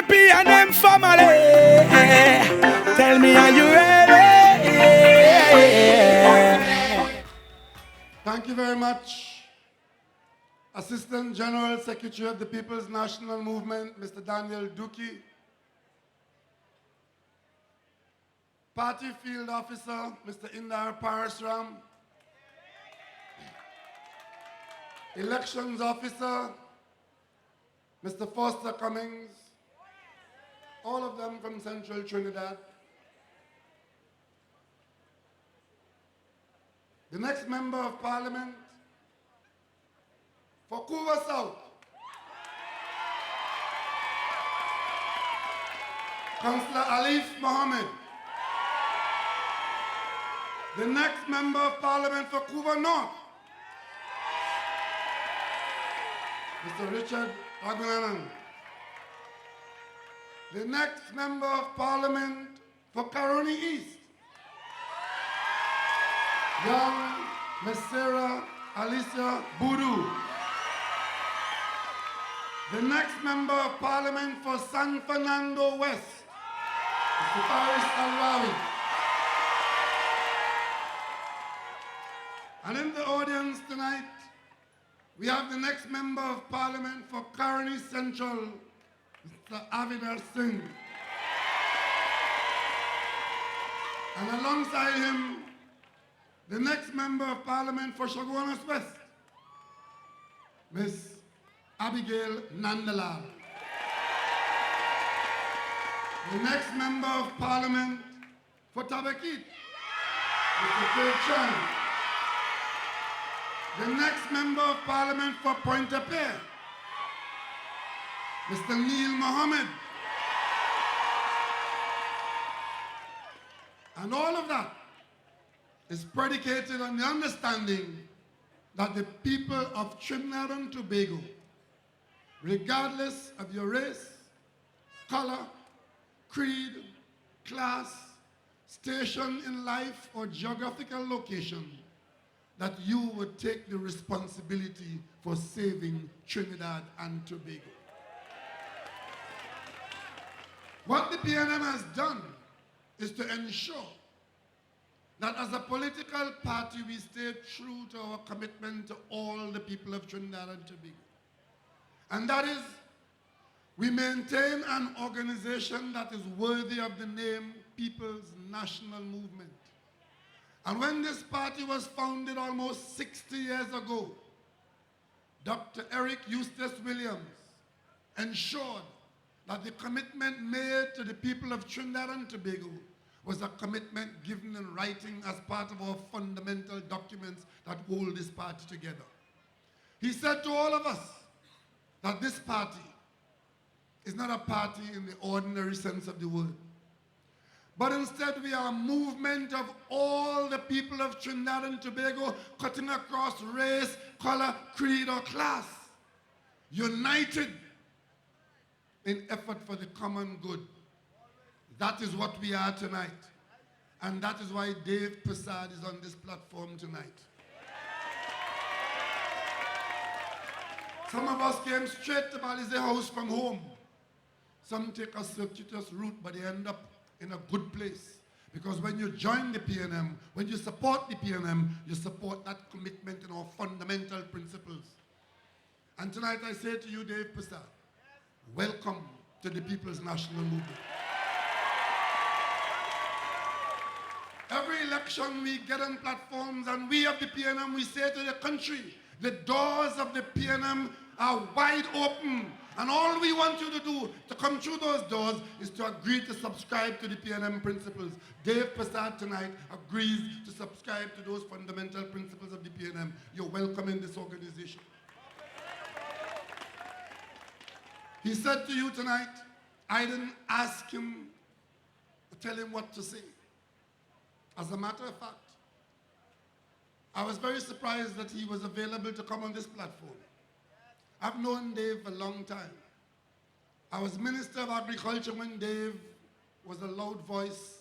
P&M family. Tell me, are you ready? Thank you very much, Assistant General Secretary of the People's National Movement, Mr. Daniel Duki, Party Field Officer, Mr. Indar Parasram, Elections Officer, Mr. Foster Cummings, all of them from Central Trinidad. The next Member of Parliament for Couva South, Councillor Alif Mohammed. The next Member of Parliament for Couva North, Mr. Richard Agunanan. The next Member of Parliament for Caroni East, young Ms. Sarah Alicia Boudou. The next Member of Parliament for San Fernando West, Mr. Faris Al-Rawi. And in the audience tonight, we have the next Member of Parliament for Caroni Central, Mr. Avidar Singh. And alongside him, the next Member of Parliament for Chaguanas West, Ms. Abigail Nandalal. The next Member of Parliament for Tabakit, Mr. Phil Chan. The next Member of Parliament for Pointe-a-Pierre, Mr. Neil Mohammed. And all of that is predicated on the understanding that the people of Trinidad and Tobago, regardless of your race, color, creed, class, station in life, or geographical location, that you would take the responsibility for saving Trinidad and Tobago. What the PNM has done is to ensure that as a political party, we stay true to our commitment to all the people of Trinidad and Tobago. And that is, we maintain an organization that is worthy of the name People's National Movement. And when this party was founded almost 60 years ago, Dr. Eric Eustace Williams ensured that the commitment made to the people of Trinidad and Tobago was a commitment given in writing as part of our fundamental documents that hold this party together. He said to all of us that this party is not a party in the ordinary sense of the word, but instead we are a movement of all the people of Trinidad and Tobago, cutting across race, color, creed, or class, united in effort for the common good. That is what we are tonight. And that is why Dave Prasad is on this platform tonight. Some of us came straight to Balize House from home. Some take a circuitous route, but they end up in a good place. Because when you join the PNM, when you support the PNM, you support that commitment in our fundamental principles. And tonight I say to you, Dave Prasad, welcome to the People's National Movement. Every election we get on platforms, and we of the PNM, we say to the country, the doors of the PNM are wide open. And all we want you to do to come through those doors is to agree to subscribe to the PNM principles. Dave Prasad tonight agrees to subscribe to those fundamental principles of the PNM. You're welcome in this organization. He said to you tonight, I didn't ask him to tell him what to say. As a matter of fact, I was very surprised that he was available to come on this platform. I've known Dave a long time. I was Minister of Agriculture when Dave was a loud voice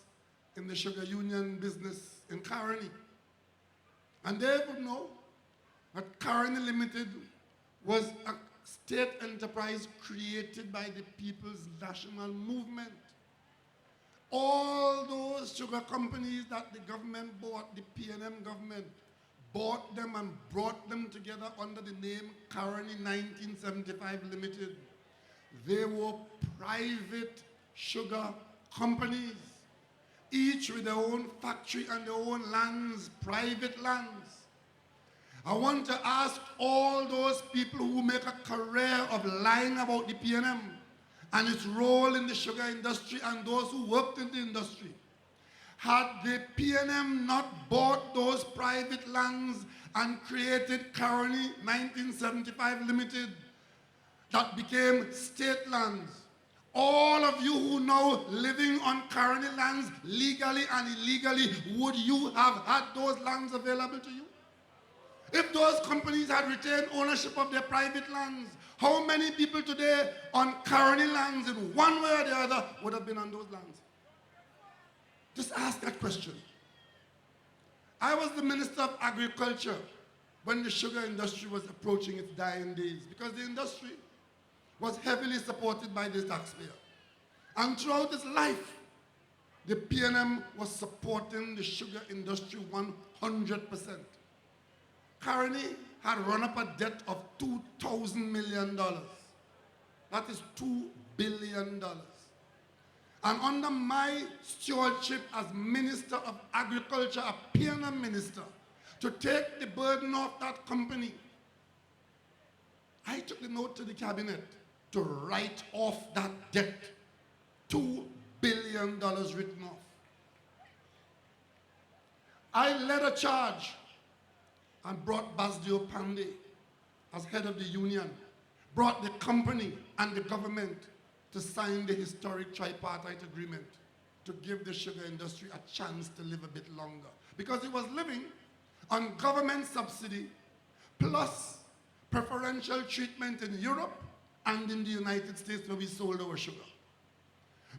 in the sugar union business in Caroni. And Dave would know that Caroni Limited was a state enterprise created by the People's National Movement. All those sugar companies that the government bought, the PNM government, bought them and brought them together under the name Caroni 1975 Limited. They were private sugar companies, each with their own factory and their own lands, private lands. I want to ask all those people who make a career of lying about the PNM and its role in the sugar industry and those who worked in the industry. Had the PNM not bought those private lands and created Caroni 1975 Limited that became state lands, all of you who now living on Caroni lands legally and illegally, would you have had those lands available to you? If those companies had retained ownership of their private lands, how many people today on Caroni lands in one way or the other would have been on those lands? Just ask that question. I was the Minister of Agriculture when the sugar industry was approaching its dying days, because the industry was heavily supported by the taxpayer. And throughout its life, the PNM was supporting the sugar industry 100%. Caroni had run up a debt of $2,000 million. That is $2 billion. And under my stewardship as Minister of Agriculture, a PNM minister, to take the burden off that company, I took the note to the cabinet to write off that debt. $2 billion written off. I led a charge and brought Basdio Pandey as head of the union, brought the company and the government to sign the historic tripartite agreement to give the sugar industry a chance to live a bit longer. Because it was living on government subsidy plus preferential treatment in Europe and in the United States where we sold our sugar.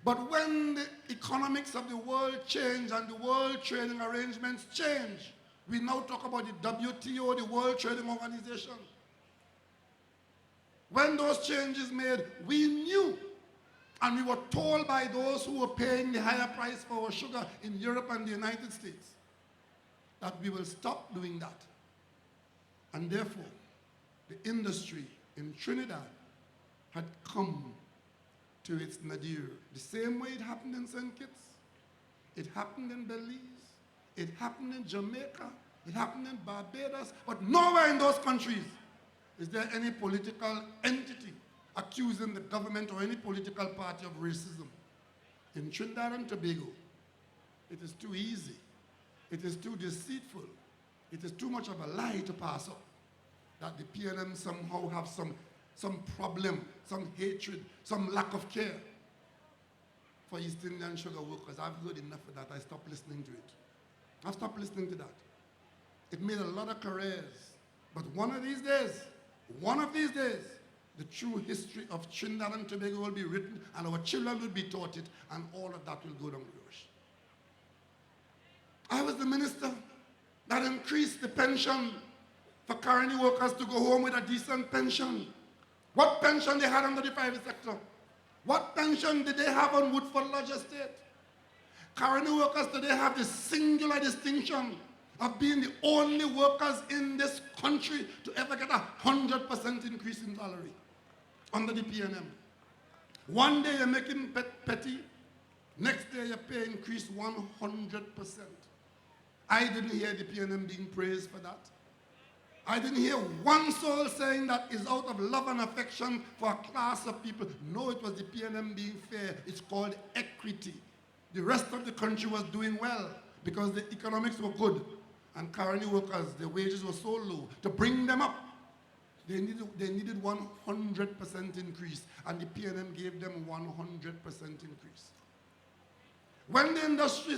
But when the economics of the world change and the world trading arrangements change, we now talk about the WTO, the World Trading Organization. When those changes made, we knew and we were told by those who were paying the higher price for our sugar in Europe and the United States that we will stop doing that. And therefore, the industry in Trinidad had come to its nadir. The same way it happened in St. Kitts, it happened in Belize, it happened in Jamaica, it happened in Barbados, but nowhere in those countries is there any political entity accusing the government or any political party of racism. In Trinidad and Tobago, it is too easy, it is too deceitful, it is too much of a lie to pass up that the PNM somehow have some problem, some hatred, some lack of care for East Indian sugar workers. I've heard enough of that. I stopped listening to it. I've stopped listening to that. It made a lot of careers. But one of these days, the true history of Trinidad and Tobago will be written and our children will be taught it and all of that will go down the wash. I was the minister that increased the pension for Caroni workers to go home with a decent pension. What pension they had under the private sector? What pension did they have on Woodford Lodge Estate? Caroni workers today have the singular distinction of being the only workers in this country to ever get 100% increase in salary under the PNM. One day you're making petty, next day your pay increased 100%. I didn't hear the PNM being praised for that. I didn't hear one soul saying that is out of love and affection for a class of people. No, it was the PNM being fair. It's called equity. The rest of the country was doing well because the economics were good. And Caroni workers, their wages were so low. To bring them up, they needed 100% increase. And the PNM gave them 100% increase. When the industry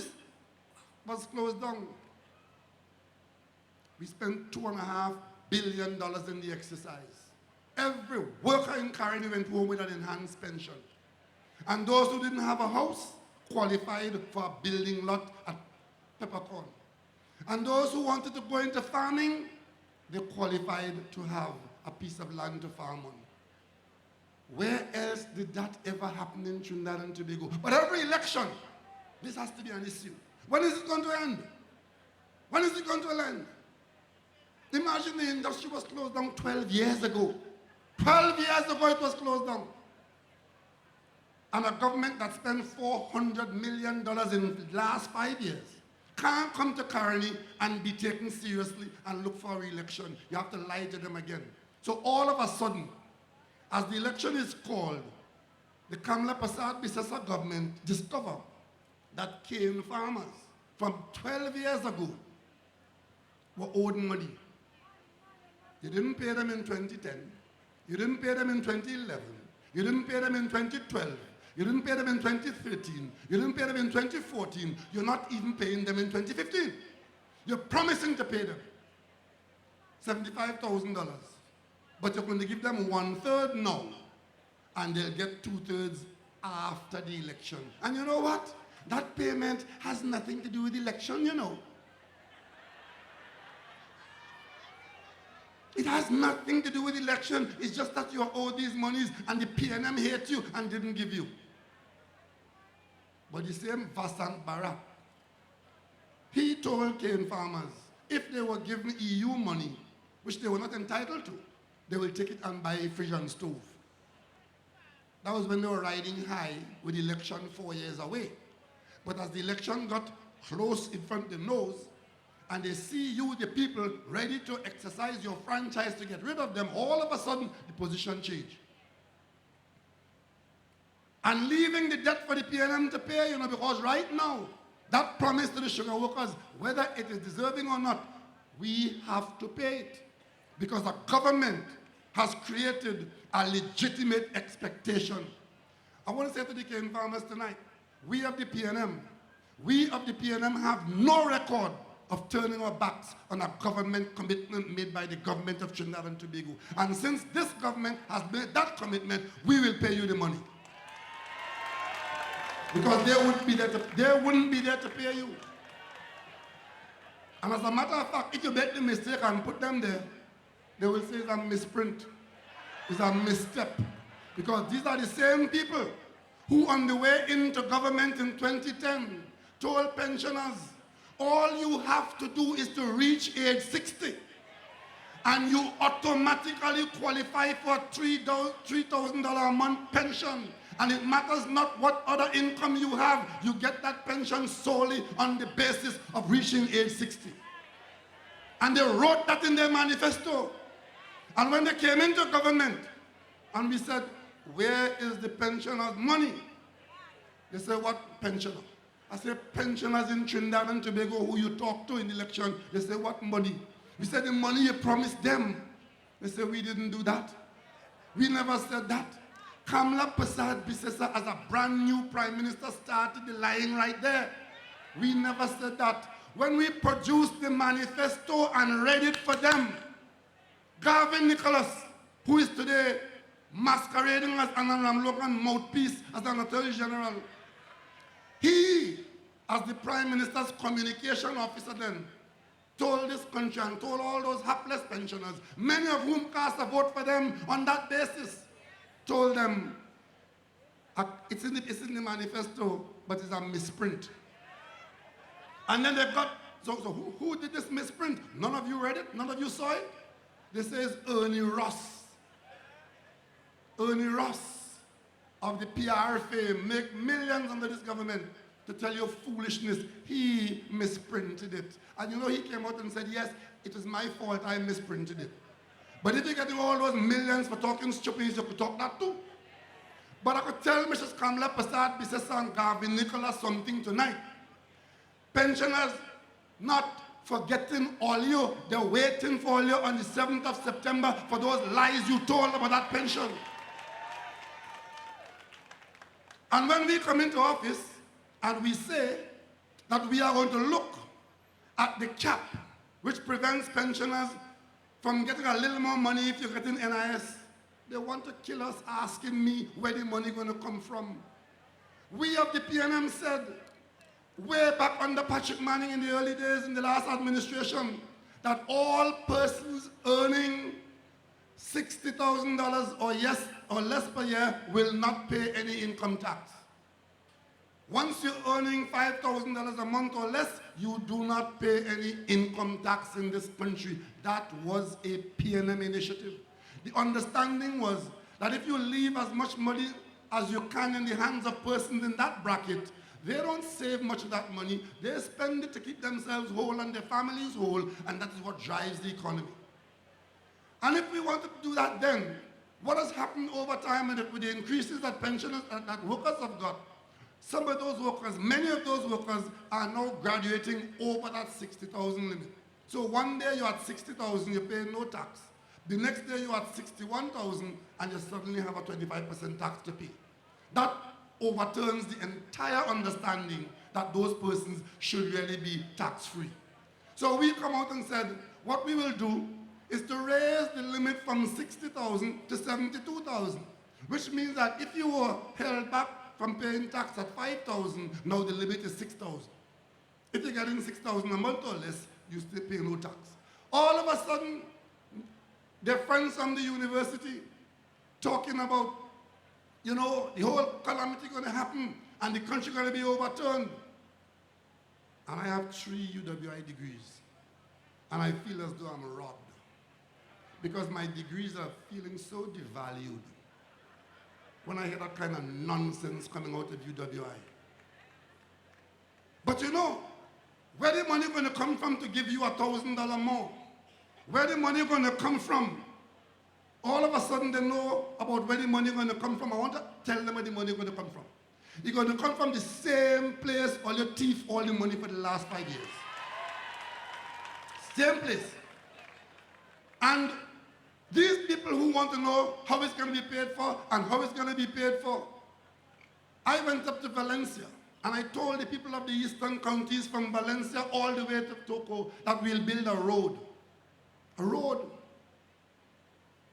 was closed down, we spent $2.5 billion in the exercise. Every worker in Caroni went home with an enhanced pension. And those who didn't have a house qualified for a building lot at Peppercorn. And those who wanted to go into farming, they qualified to have a piece of land to farm on. Where else did that ever happen in Trinidad and Tobago? But every election, this has to be an issue. When is it going to end? When is it going to end? Imagine the industry was closed down 12 years ago. 12 years ago it was closed down. And a government that spent $400 million in the last 5 years can't come to Carney and be taken seriously and look for a re-election. You have to lie to them again. So all of a sudden, as the election is called, the Kamla Prasad Bisesa government discovered that cane farmers from 12 years ago were owed money. You didn't pay them in 2010. You didn't pay them in 2011. You didn't pay them in 2012. You didn't pay them in 2013. You didn't pay them in 2014. You're not even paying them in 2015. You're promising to pay them $75,000. But you're going to give them 1/3 now, and they'll get 2/3 after the election. And you know what? That payment has nothing to do with the election, you know. It has nothing to do with election. It's just that you owe these monies and the PNM hate you and didn't give you. But the same Vasant Bara, he told cane farmers if they were given EU money, which they were not entitled to, they will take it and buy a fission stove. That was when they were riding high with the election 4 years away. But as the election got close in front of the nose, and they see you, the people, ready to exercise your franchise to get rid of them, all of a sudden, the position changed. And leaving the debt for the PNM to pay, because right now, that promise to the sugar workers, whether it is deserving or not, we have to pay it. Because the government has created a legitimate expectation. I want to say to the cane farmers tonight, we of the PNM have no record of turning our backs on a government commitment made by the government of Trinidad and Tobago. And since this government has made that commitment, we will pay you the money. Because they wouldn't be there to pay you. And as a matter of fact, if you make the mistake and put them there, they will say it's a misprint, it's a misstep. Because these are the same people who on the way into government in 2010 told pensioners, all you have to do is to reach age 60 and you automatically qualify for $3,000 a month pension. And it matters not what other income you have, you get that pension solely on the basis of reaching age 60. And they wrote that in their manifesto. And when they came into government, and we said, where is the pensioners' money? They said, what pensioner? I said, pensioners in Trinidad and Tobago who you talk to in the election. They said, what money? We said, the money you promised them. They said, we didn't do that. We never said that. Kamla Prasad Bisesa, as a brand new prime minister, started the lying right there. We never said that. When we produced the manifesto and read it for them, Gavin Nicholas, who is today masquerading as an Logan mouthpiece as an attorney general, he, as the prime minister's communication officer then, told this country and told all those hapless pensioners, many of whom cast a vote for them on that basis, told them, it's in the manifesto, but it's a misprint. And then they got, so who did this misprint? None of you read it? None of you saw it? This says Ernie Ross. Ernie Ross of the PR fame make millions under this government to tell you foolishness. He misprinted it. And he came out and said, yes, it was my fault, I misprinted it. But if you're getting all those millions for talking stupid, you could talk that too. But I could tell Mrs. Kamla Prasad Bisesa and Gavin Nicholas something tonight. Pensioners not forgetting all you, they're waiting for you on the 7th of September for those lies you told about that pension. And when we come into office and we say that we are going to look at the cap which prevents pensioners from getting a little more money if you're getting NIS, they want to kill us asking me where the money going to come from. We of the PNM said, way back under Patrick Manning in the early days in the last administration, that all persons earning $60,000 or yes or less per year will not pay any income tax. Once you're earning $5,000 a month or less, you do not pay any income tax in this country. That was a PNM initiative. The understanding was that if you leave as much money as you can in the hands of persons in that bracket, they don't save much of that money. They spend it to keep themselves whole and their families whole, and that is what drives the economy. And if we want to do that then, what has happened over time and with the increases that pensioners, that workers have got, some of those workers, many of those workers are now graduating over that 60,000 limit. So one day you're at 60,000, you pay no tax. The next day you're at 61,000 and you suddenly have a 25% tax to pay. That overturns the entire understanding that those persons should really be tax-free. So we come out and said, what we will do is to raise the limit from 60,000 to 72,000, which means that if you were held back from paying tax at 5,000, now the limit is 6,000. If you're getting 6,000 a month or less, you still pay no tax. All of a sudden, their friends from the university talking about, you know, the whole calamity going to happen and the country going to be overturned. And I have 3 UWI degrees. And I feel as though I'm robbed. Because my degrees are feeling so devalued when I hear that kind of nonsense coming out of UWI. But you know, where the money going to come from to give you $1,000 more? Where the money going to come from? All of a sudden they know about where the money going to come from. I want to tell them where the money going to come from. It's going to come from the same place all your thief all the money for the last 5 years. Same place. And these people who want to know how it's going to be paid for and how it's going to be paid for, I went up to Valencia and I told the people of the eastern counties from Valencia all the way to Toco that we'll build a road. A road.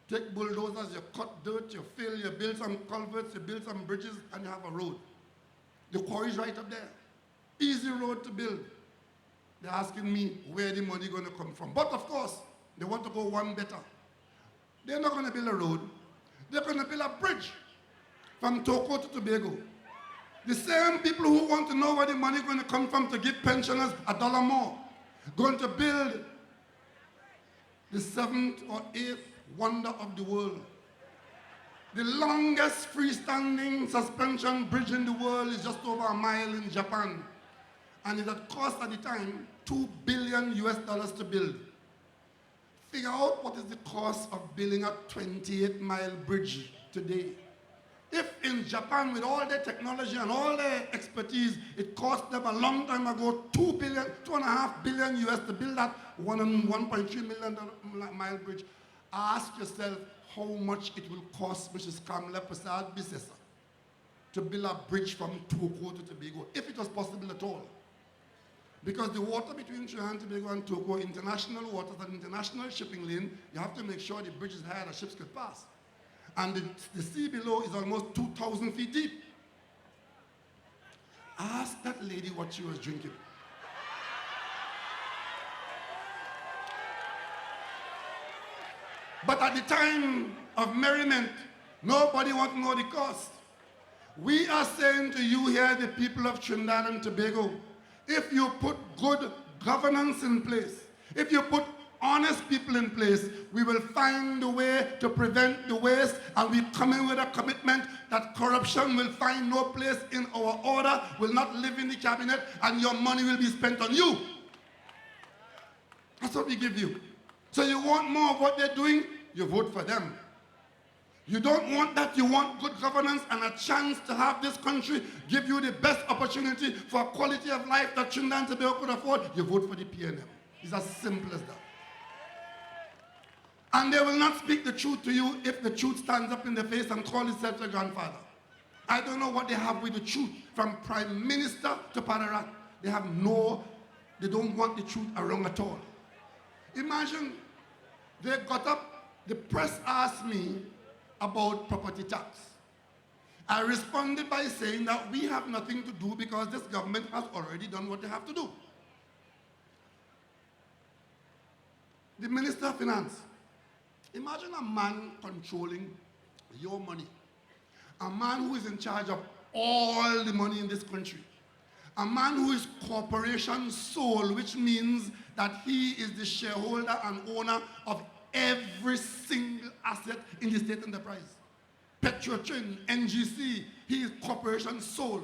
Take bulldozers, you cut dirt, you fill, you build some culverts, you build some bridges, and you have a road. The quarry's right up there. Easy road to build. They're asking me where the money going to come from. But of course, they want to go one better. They're not going to build a road. They're going to build a bridge from Toco to Tobago. The same people who want to know where the money is going to come from to give pensioners $1 more, going to build the 7th or 8th wonder of the world. The longest freestanding suspension bridge in the world is just over a mile in Japan. And it had cost at the time $2 billion to build. Figure out what is the cost of building a 28-mile bridge today. If in Japan, with all their technology and all their expertise, it cost them a long time ago $2.5 billion to build that 1.3 million mile bridge, ask yourself how much it will cost Mrs. Kamala Prasad Bisesa to build a bridge from Togo to Tobago, if it was possible at all. Because the water between Trinidad and Tobago and Togo, international waters and international shipping lane, you have to make sure the bridge is higher that ships could pass. And the sea below is almost 2,000 feet deep. Ask that lady what she was drinking. But at the time of merriment, nobody wants to know the cost. We are saying to you here, the people of Trinidad and Tobago, if you put good governance in place, if you put honest people in place, we will find a way to prevent the waste, and we come in with a commitment that corruption will find no place in our order, will not live in the cabinet, and your money will be spent on you. That's what we give you. So you want more of what they're doing, you vote for them. You don't want that, you want good governance and a chance to have this country give you the best opportunity for quality of life that Trinidad and Tobago could afford, you vote for the PNM. It's as simple as that. And they will not speak the truth to you if the truth stands up in their face and calls itself their grandfather. I don't know what they have with the truth, from Prime Minister to Padarat. They don't want the truth around at all. Imagine, they got up, the press asked me about property tax. I responded by saying that we have nothing to do because this government has already done what they have to do. The Minister of Finance Imagine a man controlling your money. A man who is in charge of all the money in this country. A man who is corporation sole, which means that he is the shareholder and owner of every single asset in the state enterprise. Petrotrin, NGC, he is corporation sole.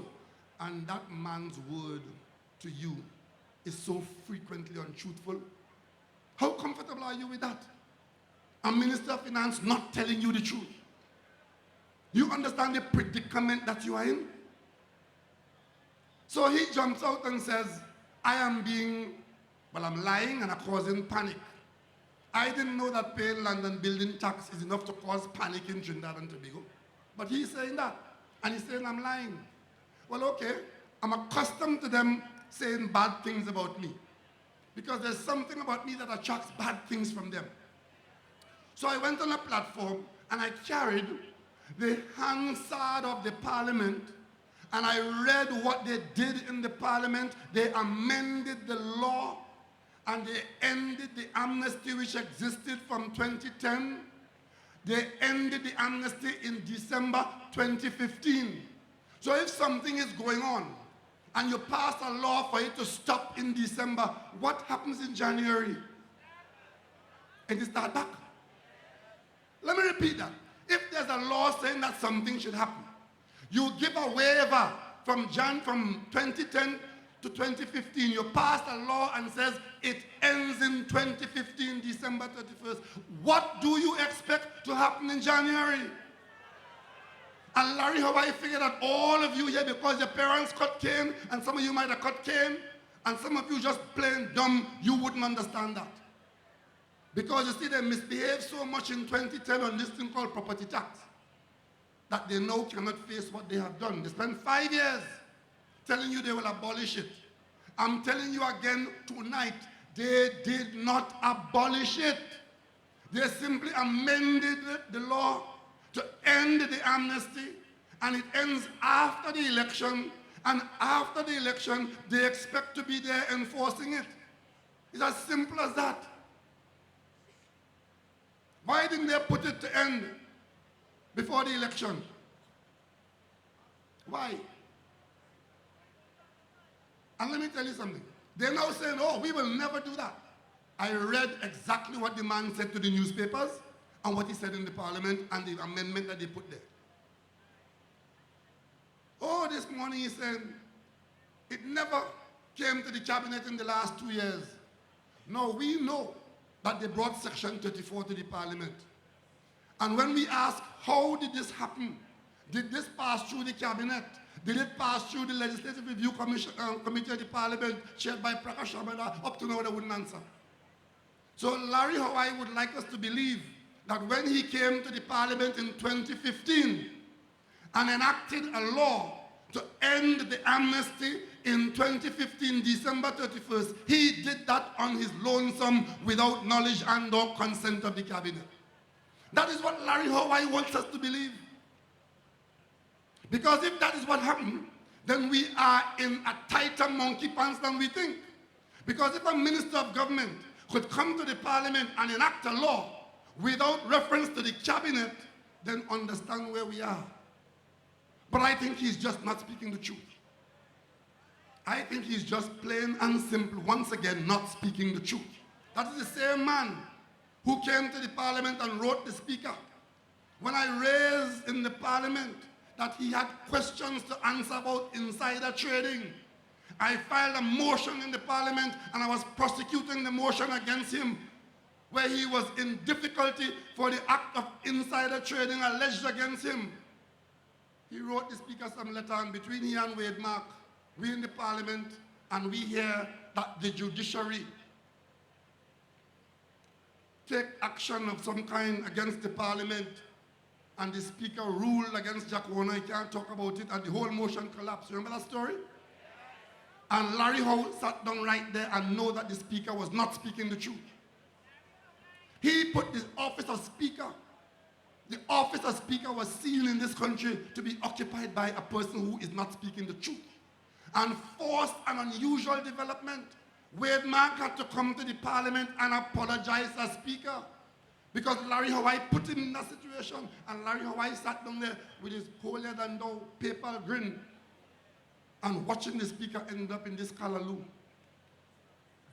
And that man's word to you is so frequently untruthful. How comfortable are you with that? A minister of finance not telling you the truth. You understand the predicament that you are in? So he jumps out and says, I'm lying and I'm causing panic. I didn't know that paying land and building tax is enough to cause panic in Trinidad and Tobago. But he's saying that. And he's saying I'm lying. Well, okay. I'm accustomed to them saying bad things about me. Because there's something about me that attracts bad things from them. So I went on a platform and I carried the Hansard of the parliament and I read what they did in the parliament. They amended the law and they ended the amnesty which existed from 2010. They ended the amnesty in December 2015. So if something is going on and you pass a law for it to stop in December, what happens in January? And it starts back. Let me repeat that. If there's a law saying that something should happen, you give a waiver from 2010 to 2015. You pass a law and says it ends in 2015, December 31st. What do you expect to happen in January? And Larry, how I figure that all of you here, because your parents cut cane, and some of you might have cut cane, and some of you just plain dumb, you wouldn't understand that. Because you see, they misbehaved so much in 2010 on this thing called property tax that they now cannot face what they have done. They spent 5 years telling you they will abolish it. I'm telling you again tonight, they did not abolish it. They simply amended the law to end the amnesty, and it ends after the election, and after the election, they expect to be there enforcing it. It's as simple as that. Why didn't they put it to end before the election? Why? And let me tell you something. They're now saying, oh, we will never do that. I read exactly what the man said to the newspapers and what he said in the parliament and the amendment that they put there. Oh, this morning he said, it never came to the cabinet in the last 2 years. No, we know that they brought Section 34 to the parliament. And when we ask, how did this happen? Did this pass through the cabinet? Did it pass through the Legislative Review Committee of the Parliament, chaired by Prakash Sharma? Up to now, they wouldn't answer. So Larry Hawaii would like us to believe that when he came to the Parliament in 2015 and enacted a law to end the amnesty in 2015, December 31st, he did that on his lonesome without knowledge and or consent of the cabinet. That is what Larry Hawaii wants us to believe. Because if that is what happened, then we are in a tighter monkey pants than we think. Because if a minister of government could come to the parliament and enact a law without reference to the cabinet, then understand where we are. But I think he's just not speaking the truth. I think he's just plain and simple, once again, not speaking the truth. That is the same man who came to the parliament and wrote the speaker. When I raised in the parliament that he had questions to answer about insider trading, I filed a motion in the parliament and I was prosecuting the motion against him where he was in difficulty for the act of insider trading alleged against him. He wrote the speaker some letter, and between he and Wade Mark, we in the parliament, and we hear that the judiciary take action of some kind against the parliament, and the speaker ruled against Jack Warner. He can't talk about it, and the whole motion collapsed. Remember that story? And Larry Howe sat down right there and know that the speaker was not speaking the truth. He put the office of speaker. The office of speaker was seen in this country to be occupied by a person who is not speaking the truth. And forced an unusual development. Wade Mark had to come to the parliament and apologize as speaker. Because Larry Hawaii put him in that situation, and Larry Hawaii sat down there with his holier-than-thou paper grin and watching the speaker end up in this callaloo.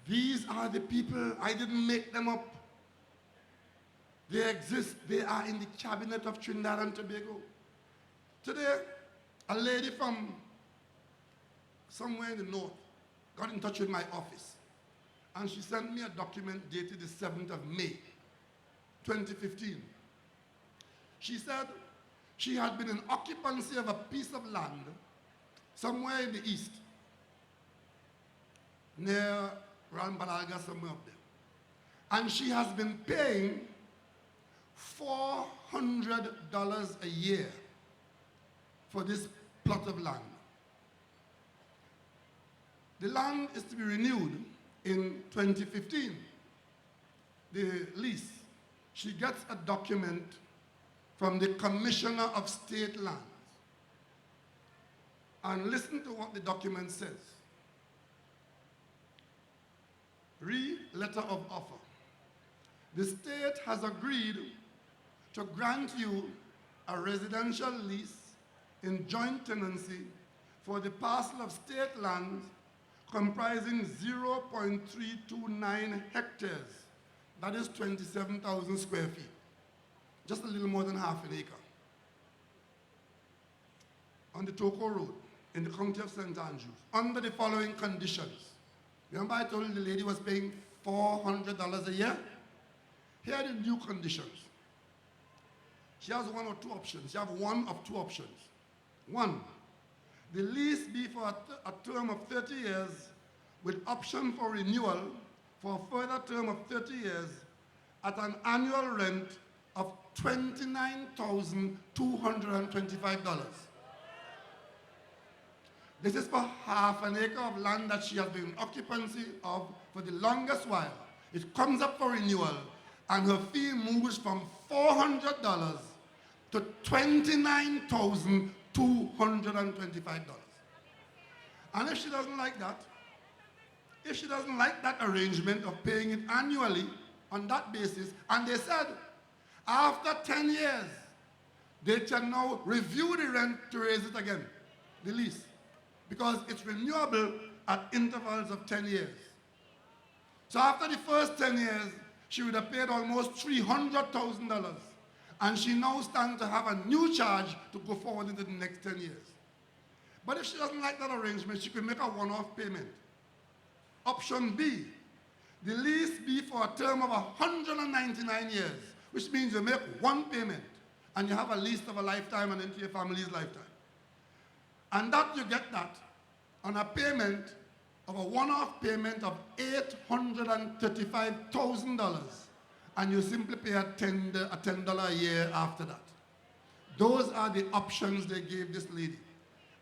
These are the people. I didn't make them up. They exist. They are in the cabinet of Trinidad and Tobago. Today, a lady from somewhere in the north got in touch with my office, and she sent me a document dated the 7th of May, 2015. She said she had been in occupancy of a piece of land somewhere in the east, near Ranbalaga, somewhere up there. And she has been paying $400 a year for this plot of land. The land is to be renewed in 2015, the lease. She gets a document from the Commissioner of State Lands. And listen to what the document says. Read letter of offer. The state has agreed to grant you a residential lease in joint tenancy for the parcel of state land comprising 0.329 hectares. That is 27,000 square feet. Just a little more than half an acre. On the Toko Road, in the county of St. Andrews, under the following conditions. Remember I told you the lady was paying $400 a year? Here are the new conditions. She has one or two options. She has one of two options. One, the lease be for a term of 30 years with option for renewal for a further term of 30 years at an annual rent of $29,225. This is for half an acre of land that she has been in occupancy of for the longest while. It comes up for renewal, and her fee moves from $400 to $29,225. And if she doesn't like that, arrangement of paying it annually on that basis, and they said after 10 years, they can now review the rent to raise it again, the lease, because it's renewable at intervals of 10 years. So after the first 10 years, she would have paid almost $300,000, and she now stands to have a new charge to go forward into the next 10 years. But if she doesn't like that arrangement, she could make a one-off payment. Option B, the lease be for a term of 199 years, which means you make one payment, and you have a lease of a lifetime and into your family's lifetime. And that you get that on a payment of a one-off payment of $835,000, and you simply pay a $10 a year after that. Those are the options they gave this lady.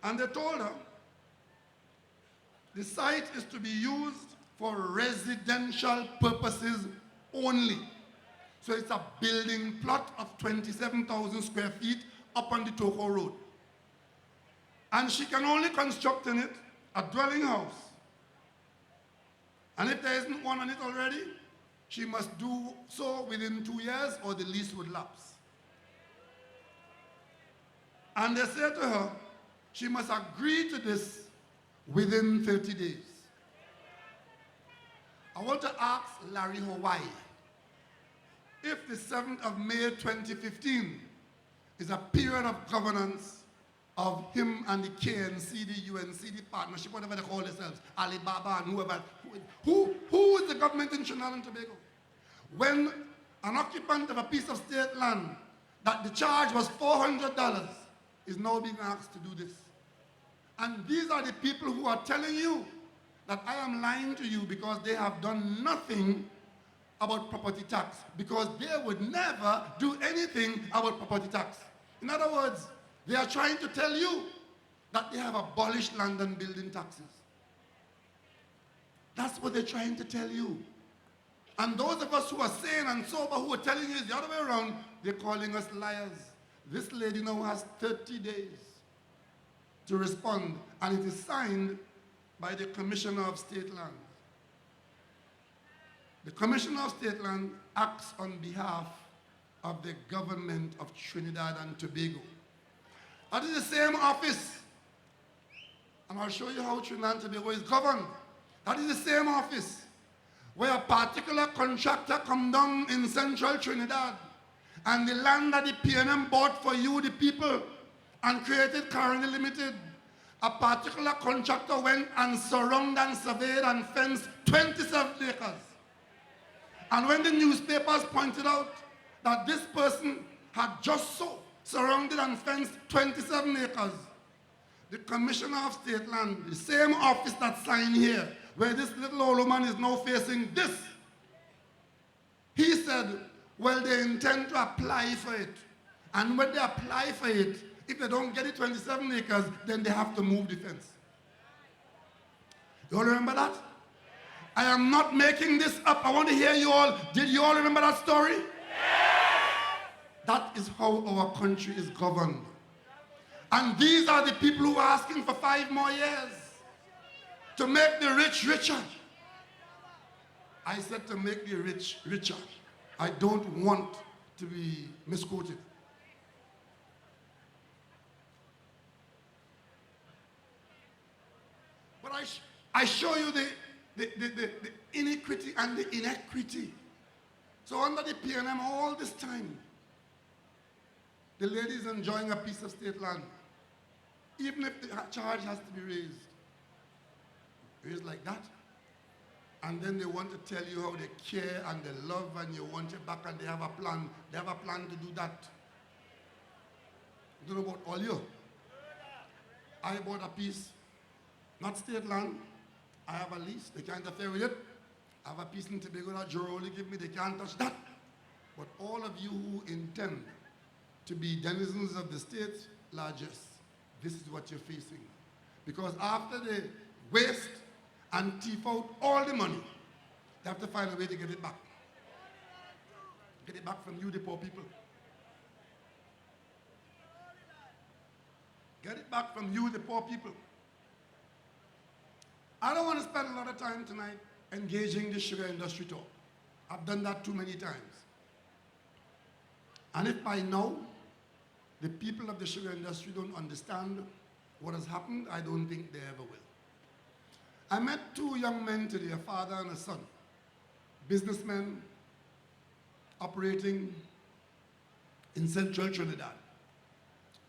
And they told her the site is to be used for residential purposes only. So it's a building plot of 27,000 square feet up on the Toko Road. And she can only construct in it a dwelling house. And if there isn't one on it already, she must do so within 2 years or the lease would lapse. And they say to her, she must agree to this within 30 days. I want to ask Larry Hawaii if the 7th of May 2015 is a period of governance of him and the KNC, the UNC, the partnership, whatever they call themselves, Alibaba and whoever. Who is the government in Trinidad and Tobago? When an occupant of a piece of state land that the charge was $400 is now being asked to do this. And these are the people who are telling you that I am lying to you because they have done nothing about property tax, because they would never do anything about property tax. In other words, they are trying to tell you that they have abolished land and building taxes. That's what they're trying to tell you. And those of us who are sane and sober who are telling you it's the other way around, they're calling us liars. This lady now has 30 days to respond, and it is signed by the Commissioner of State Land. The Commissioner of State Land acts on behalf of the government of Trinidad and Tobago. That is the same office. And I'll show you how Trinidad and Tobago is governed. That is the same office where a particular contractor come down in central Trinidad and the land that the PNM bought for you, the people, and created Colony Limited. A particular contractor went and surrounded and surveyed and fenced 27 acres. And when the newspapers pointed out that this person had just so surrounded and fenced 27 acres, the Commissioner of State Land, the same office that signed here, where this little old woman is now facing this, he said, well, they intend to apply for it. And when they apply for it, if they don't get it 27 acres, then they have to move the fence. You all remember that? I am not making this up. I want to hear you all. Did you all remember that story? That is how our country is governed. And these are the people who are asking for 5 more years to make the rich richer. I said to make the rich richer. I don't want to be misquoted. But I show you the iniquity and the inequity. So under the PNM all this time, the lady is enjoying a piece of state land. Even if the charge has to be raised like that. And then they want to tell you how they care and they love and you want it back and they have a plan. They have a plan to do that. I don't know about all you. I bought a piece, not state land. I have a lease. They can't interfere with it. I have a piece in Tobago that Rowley give me. They can't touch that. But all of you who intend to be denizens of the state's largest, this is what you're facing. Because after they waste and thief out all the money, they have to find a way to get it back. Get it back from you, the poor people. Get it back from you, the poor people. I don't want to spend a lot of time tonight engaging the sugar industry talk. I've done that too many times. And if by now the people of the sugar industry don't understand what has happened, I don't think they ever will. I met 2 young men today, a father and a son, businessmen operating in central Trinidad.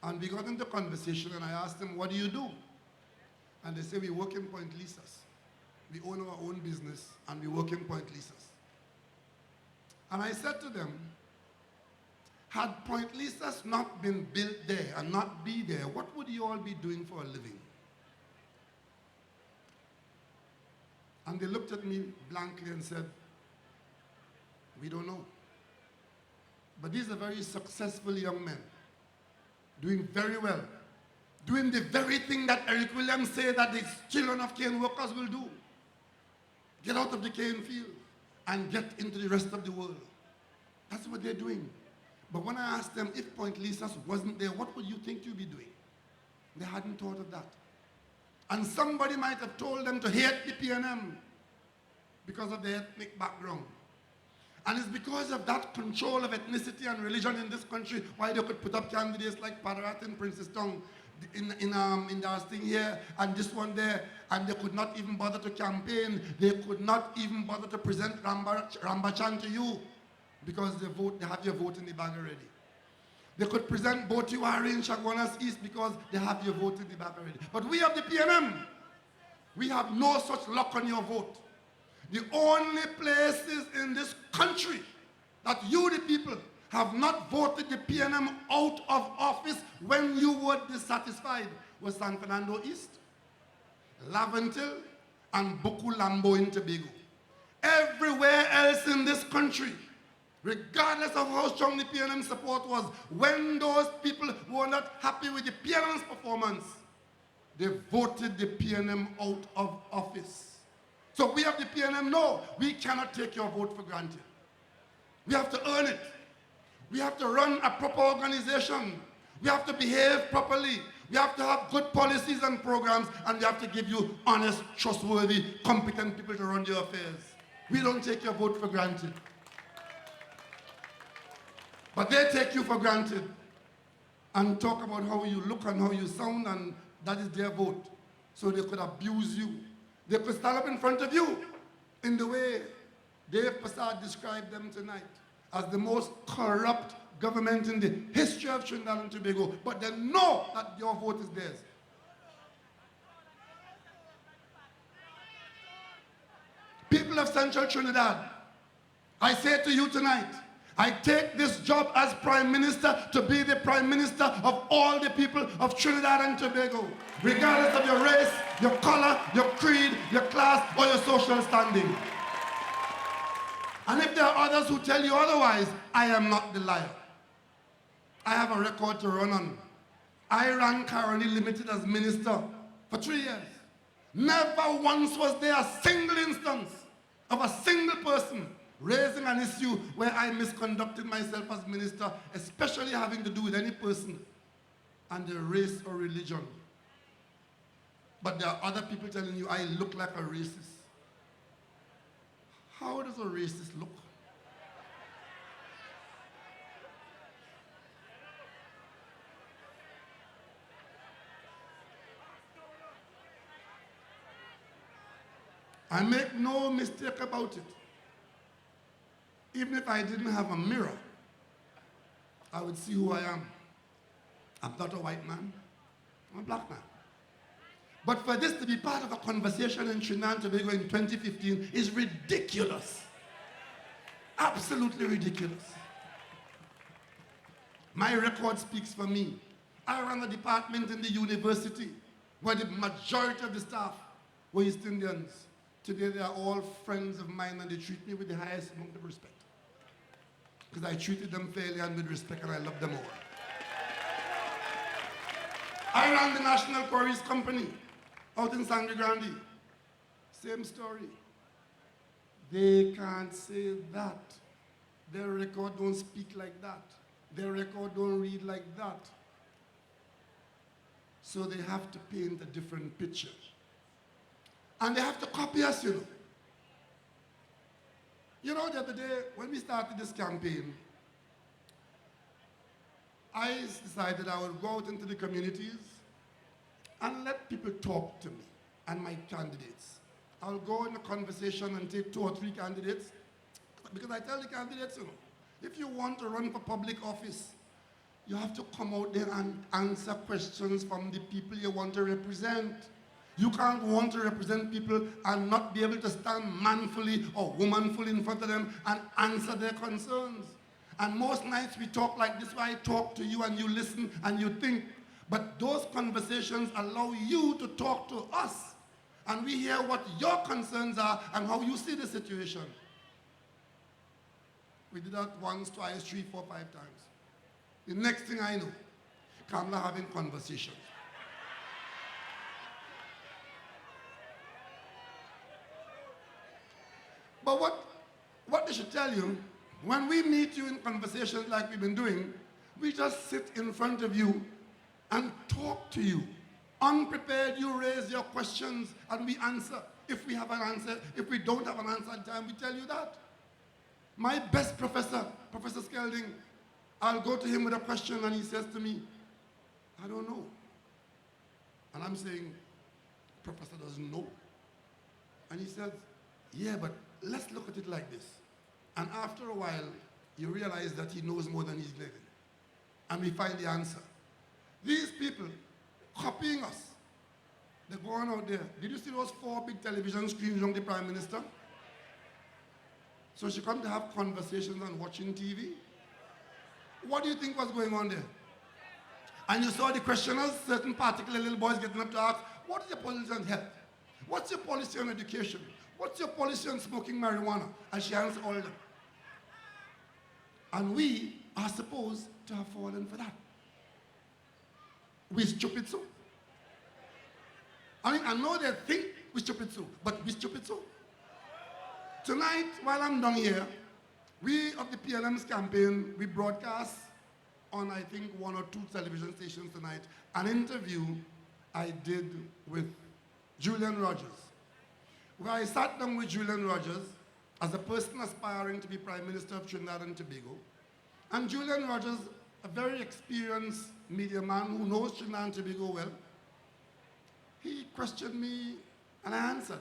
And we got into conversation and I asked them, what do you do? And they say, we work in Point Lisas. We own our own business and we work in Point Lisas. And I said to them, had Point Lisas not been built there and not be there, what would you all be doing for a living? And they looked at me blankly and said, we don't know. But these are very successful young men, doing very well, doing the very thing that Eric Williams said that the children of cane workers will do. Get out of the cane field and get into the rest of the world. That's what they're doing. But when I asked them, if Point Lisas wasn't there, what would you think you'd be doing? They hadn't thought of that. And somebody might have told them to hate the PNM because of their ethnic background. And it's because of that control of ethnicity and religion in this country why they could put up candidates like Padarat in Princestown in our thing here and this one there, and they could not even bother to campaign. They could not even bother to present Rambachan to you because they have your vote in the bag already. They could present Botiwari in Chaguanas East because they have your vote in the bag already. But we have the PNM. We have no such luck on your vote. The only places in this country that you, the people, have not voted the PNM out of office when you were dissatisfied was San Fernando East, Laventil, and Bukulambo in Tobago. Everywhere else in this country, regardless of how strong the PNM support was, when those people were not happy with the PNM's performance, they voted the PNM out of office. So we have the PNM, no, we cannot take your vote for granted. We have to earn it. We have to run a proper organization. We have to behave properly. We have to have good policies and programs, and we have to give you honest, trustworthy, competent people to run your affairs. We don't take your vote for granted. But they take you for granted and talk about how you look and how you sound, and that is their vote. So they could abuse you. They could stand up in front of you in the way Dave Prasad described them tonight as the most corrupt government in the history of Trinidad and Tobago, but they know that your vote is theirs. People of Central Trinidad, I say to you tonight, I take this job as Prime Minister to be the Prime Minister of all the people of Trinidad and Tobago, regardless of your race, your color, your creed, your class, or your social standing. And if there are others who tell you otherwise, I am not the liar. I have a record to run on. I ran Caroni Limited as minister for 3 years. Never once was there a single instance of a single person raising an issue where I misconducted myself as minister, especially having to do with any person and their race or religion. But there are other people telling you I look like a racist. How does a racist look? I make no mistake about it. Even if I didn't have a mirror, I would see who I am. I'm not a white man, I'm a black man. But for this to be part of a conversation in Trinidad and Tobago in 2015 is ridiculous. Absolutely ridiculous. My record speaks for me. I ran a department in the university where the majority of the staff were East Indians. Today they are all friends of mine and they treat me with the highest amount of respect. Because I treated them fairly and with respect and I love them all. I ran the National Quarries Company out in Sangre Grande. Same story. They can't say that. Their record don't speak like that. Their record don't read like that. So they have to paint a different picture. And they have to copy us, you know. You know, the other day, when we started this campaign, I decided I would go out into the communities and let people talk to me and my candidates. I'll go in a conversation and take 2 or 3 candidates, because I tell the candidates, you know, if you want to run for public office, you have to come out there and answer questions from the people you want to represent. You can't want to represent people and not be able to stand manfully or womanfully in front of them and answer their concerns. And most nights we talk like this, where I talk to you and you listen and you think. But those conversations allow you to talk to us. And we hear what your concerns are and how you see the situation. We did that once, twice, 3, 4, 5 times. The next thing I know, Kamala having conversations. But what they should tell you, when we meet you in conversations like we've been doing, we just sit in front of you and talk to you. Unprepared, you raise your questions and we answer. If we have an answer, if we don't have an answer at the time, we tell you that. My best professor, Professor Skelding, I'll go to him with a question and he says to me, I don't know. And I'm saying, Professor doesn't know. And he says, yeah, but let's look at it like this. And after a while, you realize that he knows more than he's letting. And we find the answer. These people copying us, they're going out there. Did you see those 4 big television screens on the Prime Minister? So she come to have conversations and watching TV. What do you think was going on there? And you saw the questioners, certain particular little boys getting up to ask, what is your policy on health? What's your policy on education? What's your policy on smoking marijuana? And she answered all of them. And we are supposed to have fallen for that. We stupid so. I mean, I know they think we stupid so, but we stupid so. Tonight, while I'm down here, we of the PLM's campaign, we broadcast on, I think, 1 or 2 television stations tonight, an interview I did with Julian Rogers, where I sat down with Julian Rogers as a person aspiring to be Prime Minister of Trinidad and Tobago, And Julian Rogers, a very experienced media man who knows Trinidad and Tobago well, he questioned me and I answered.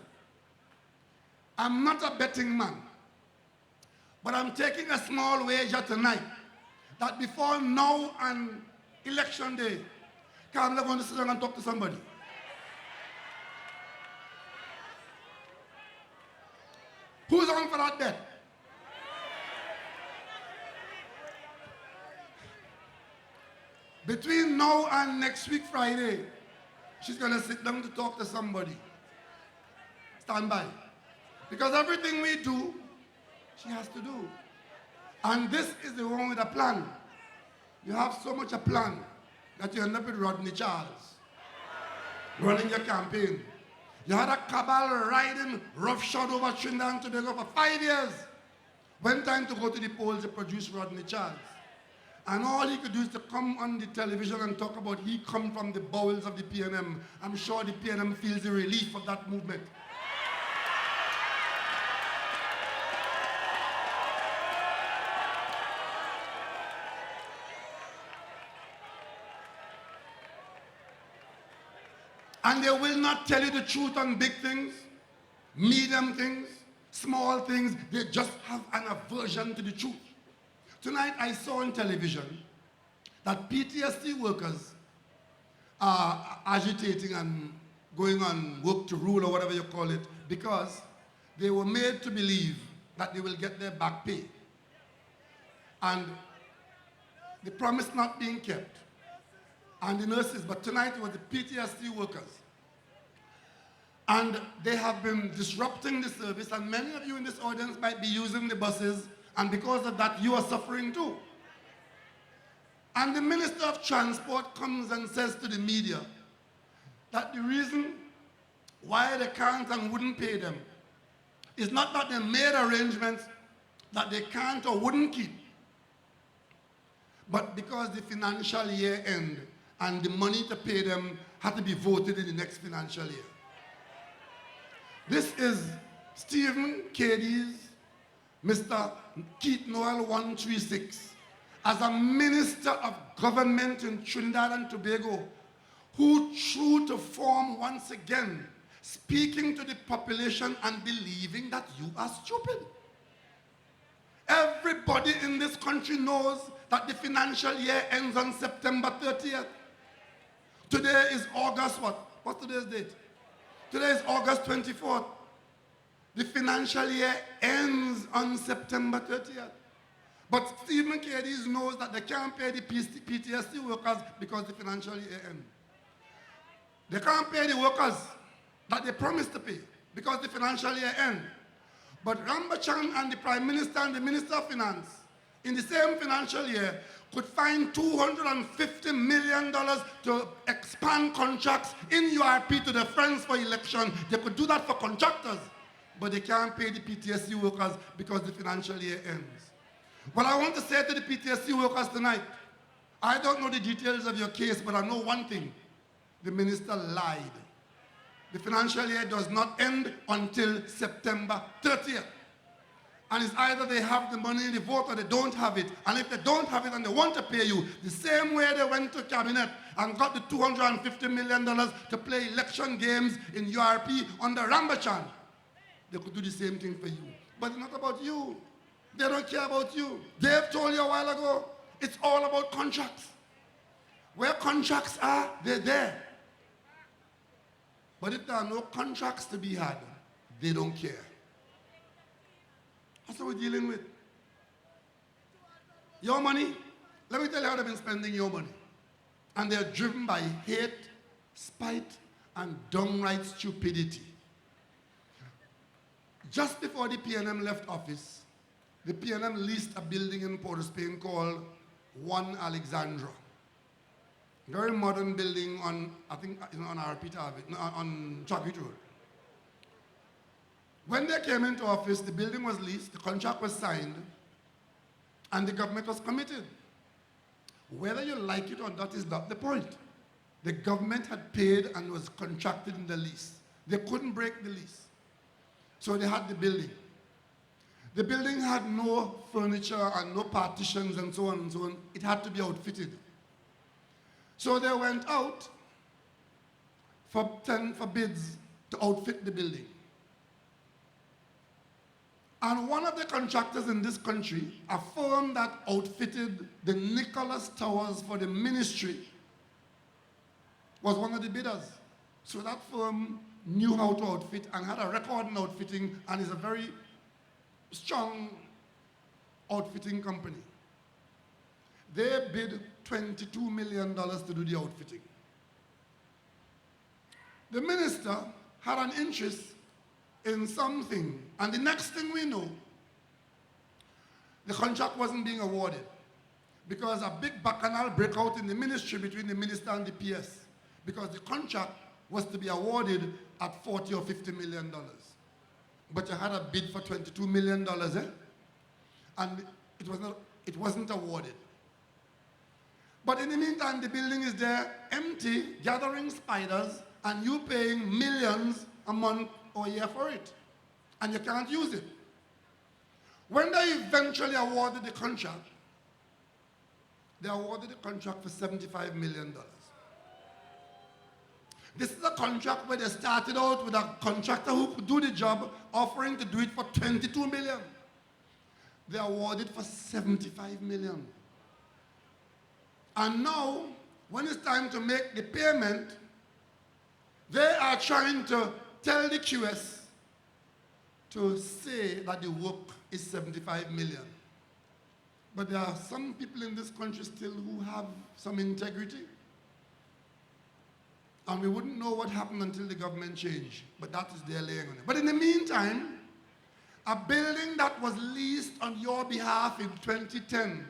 I'm not a betting man, but I'm taking a small wager tonight that before now and election day, I'm not going to sit down and talk to somebody. Who's on for that bet? Between now and next week Friday, she's going to sit down to talk to somebody. Stand by. Because everything we do, she has to do. And this is the one with a plan. You have so much a plan that you end up with Rodney Charles running your campaign. You had a cabal riding roughshod over Trinidad and Tobago for 5 years. When time to go to the polls to produce Rodney Charles. And all he could do is to come on the television and talk about he come from the bowels of the PNM. I'm sure the PNM feels the relief of that movement. And they will not tell you the truth on big things, medium things, small things. They just have an aversion to the truth. Tonight I saw on television that PTSD workers are agitating and going on work to rule or whatever you call it because they were made to believe that they will get their back pay. And the promise not being kept. And the nurses, but tonight it was the PTSD workers. And they have been disrupting the service, and many of you in this audience might be using the buses, and because of that, you are suffering too. And the Minister of Transport comes and says to the media that the reason why they can't and wouldn't pay them is not that they made arrangements that they can't or wouldn't keep, but because the financial year end and the money to pay them had to be voted in the next financial year. This is Stephen Cady's Mr. Keith Noel 136 as a minister of government in Trinidad and Tobago who true to form once again speaking to the population and believing that you are stupid. Everybody in this country knows that the financial year ends on September 30th. Today is August what? What's today's date? Today is August 24th. The financial year ends on September 30th. But Stephen Cady knows that they can't pay the PTSD workers because the financial year ends. They can't pay the workers that they promised to pay because the financial year ends. But Rambachan and the Prime Minister and the Minister of Finance in the same financial year could find $250 million to expand contracts in URP to the Friends for Election. They could do that for contractors, but they can't pay the PTSD workers because the financial year ends. What I want to say to the PTSD workers tonight, I don't know the details of your case, but I know one thing. The minister lied. The financial year does not end until September 30th. And it's either they have the money in the vote or they don't have it. And if they don't have it and they want to pay you, the same way they went to cabinet and got the $250 million to play election games in URP under Rambachan, they could do the same thing for you. But it's not about you. They don't care about you. Dave told you a while ago, it's all about contracts. Where contracts are, they're there. But if there are no contracts to be had, they don't care. That's what we're dealing with. Your money, let me tell you how they've been spending your money. And they're driven by hate, spite, and downright stupidity. Just before the PNM left office, the PNM leased a building in Port of Spain called One Alexandra. Very modern building on, I think, on on Chocolate Road. When they came into office, the building was leased, the contract was signed, and the government was committed. Whether you like it or not is not the point. The government had paid and was contracted in the lease. They couldn't break the lease. So they had the building. The building had no furniture and no partitions and so on and so on. It had to be outfitted. So they went out for bids to outfit the building. And one of the contractors in this country, a firm that outfitted the Nicholas Towers for the ministry, was one of the bidders. So that firm knew how to outfit and had a record in outfitting and is a very strong outfitting company. They bid $22 million to do the outfitting. The minister had an interest in something, and the next thing we know, the contract wasn't being awarded because a big bacchanal broke out in the ministry between the minister and the PS because the contract was to be awarded at $40 or $50 million. But you had a bid for $22 million, and it wasn't awarded. But in the meantime, the building is there empty, gathering spiders, and you paying millions a month or a year for it, and you can't use it. When they eventually awarded the contract, they awarded the contract for $75 million. This is a contract where they started out with a contractor who could do the job, offering to do it for $22 million. They awarded for $75 million. And now, when it's time to make the payment, they are trying to tell the QS to say that the work is $75 million. But there are some people in this country still who have some integrity. And we wouldn't know what happened until the government changed. But that is their laying on it. But in the meantime, a building that was leased on your behalf in 2010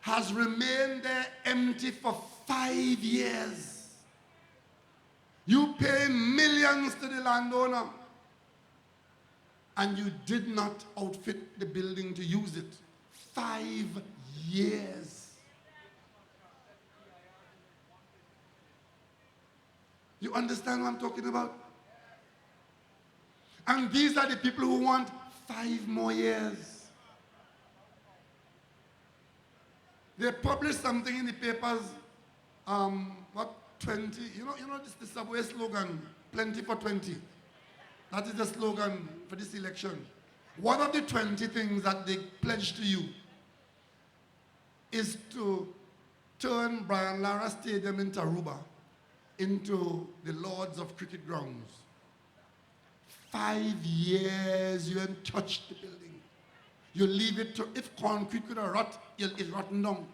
has remained there empty for 5 years. You pay millions to the landowner, and you did not outfit the building to use it. 5 years. You understand what I'm talking about? And these are the people who want 5 more years. They published something in the papers, 20, you know this the subway slogan, plenty for 20. That is the slogan for this election. One of the 20 things that they pledged to you is to turn Brian Lara Stadium in Taruba into the Lords of Cricket Grounds. 5 years you haven't touched the building. You leave it to, if concrete could have rot, it's rotten down.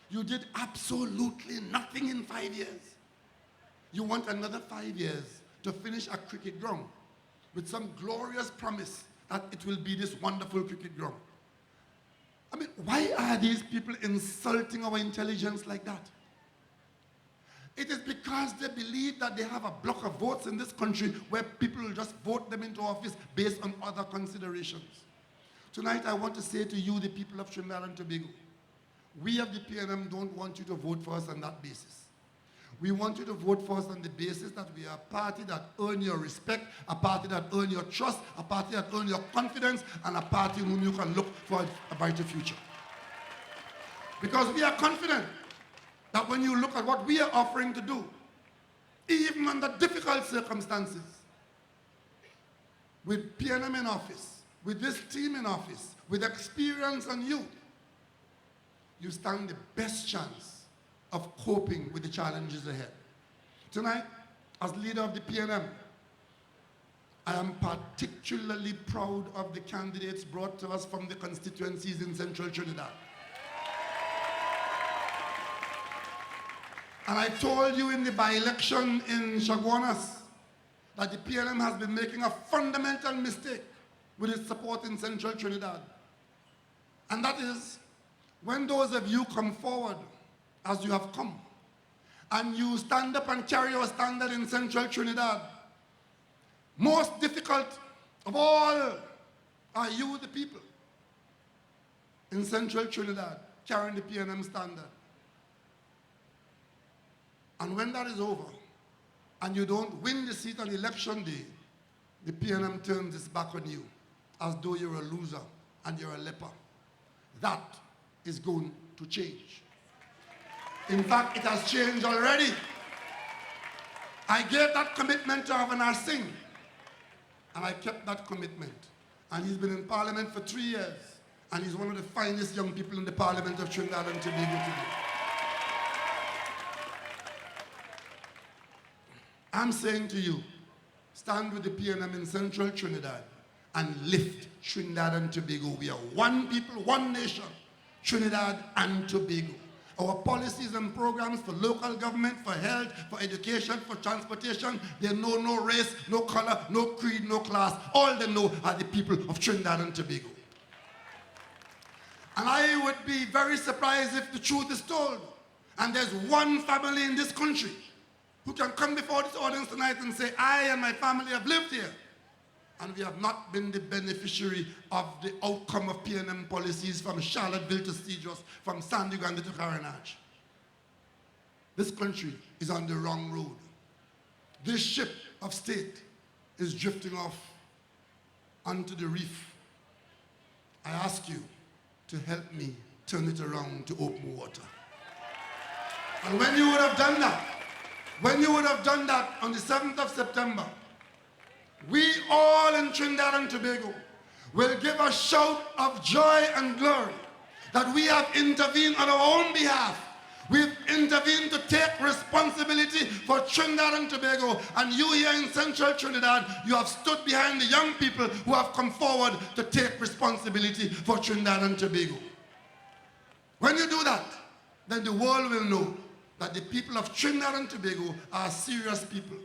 You did absolutely nothing in 5 years. You want another 5 years to finish a cricket ground with some glorious promise that it will be this wonderful cricket ground. I mean, why are these people insulting our intelligence like that? It is because they believe that they have a block of votes in this country where people will just vote them into office based on other considerations. Tonight, I want to say to you, the people of Trinidad and Tobago, we of the PNM don't want you to vote for us on that basis. We want you to vote for us on the basis that we are a party that earns your respect, a party that earns your trust, a party that earns your confidence, and a party in whom you can look for a brighter future. Because we are confident that when you look at what we are offering to do, even under difficult circumstances, with PNM in office, with this team in office, with experience and youth, you stand the best chance of coping with the challenges ahead. Tonight, as leader of the PNM, I am particularly proud of the candidates brought to us from the constituencies in Central Trinidad. And I told you in the by-election in Chaguanas that the PNM has been making a fundamental mistake with its support in Central Trinidad. And that is, when those of you come forward, as you have come, and you stand up and carry your standard in Central Trinidad, most difficult of all are you, the people, in Central Trinidad, carrying the PNM standard. And when that is over, and you don't win the seat on election day, the PNM turns its back on you, as though you're a loser, and you're a leper. That is going to change. In fact, it has changed already. I gave that commitment to Governor Singh, and I kept that commitment. And he's been in Parliament for 3 years, and he's one of the finest young people in the Parliament of Trinidad and Tobago today. I'm saying to you, stand with the PNM in central Trinidad and lift Trinidad and Tobago. We are one people, one nation, Trinidad and Tobago. Our policies and programs for local government, for health, for education, for transportation, they know no race, no color, no creed, no class. All they know are the people of Trinidad and Tobago. And I would be very surprised if the truth is told. And there's one family in this country who can come before this audience tonight and say, I and my family have lived here, and we have not been the beneficiary of the outcome of PNM policies from Charlottesville to Cedros, from Sandy Grande to Coronage. This country is on the wrong road. This ship of state is drifting off onto the reef. I ask you to help me turn it around to open water. And when you would have done that, on the 7th of September, we all in Trinidad and Tobago will give a shout of joy and glory that we have intervened on our own behalf. We've intervened to take responsibility for Trinidad and Tobago, and you here in central Trinidad, you have stood behind the young people who have come forward to take responsibility for Trinidad and Tobago. When you do that, then the world will know that the people of Trinidad and Tobago are serious people.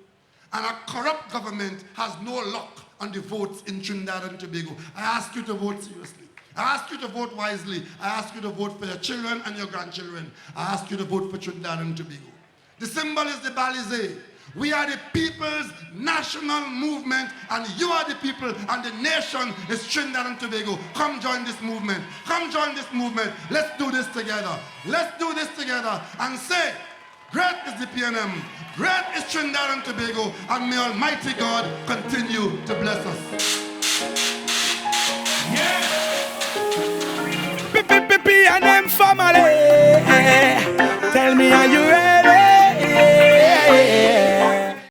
And a corrupt government has no luck on the votes in Trinidad and Tobago. I ask you to vote seriously. I ask you to vote wisely. I ask you to vote for your children and your grandchildren. I ask you to vote for Trinidad and Tobago. The symbol is the Balize. We are the people's national movement, and you are the people, and the nation is Trinidad and Tobago. Come join this movement. Come join this movement. Let's do this together. Let's do this together and say, great is the PNM, great is Trinidad and Tobago, and may Almighty God continue to bless us. Yeah. PNM family, tell me, are you ready?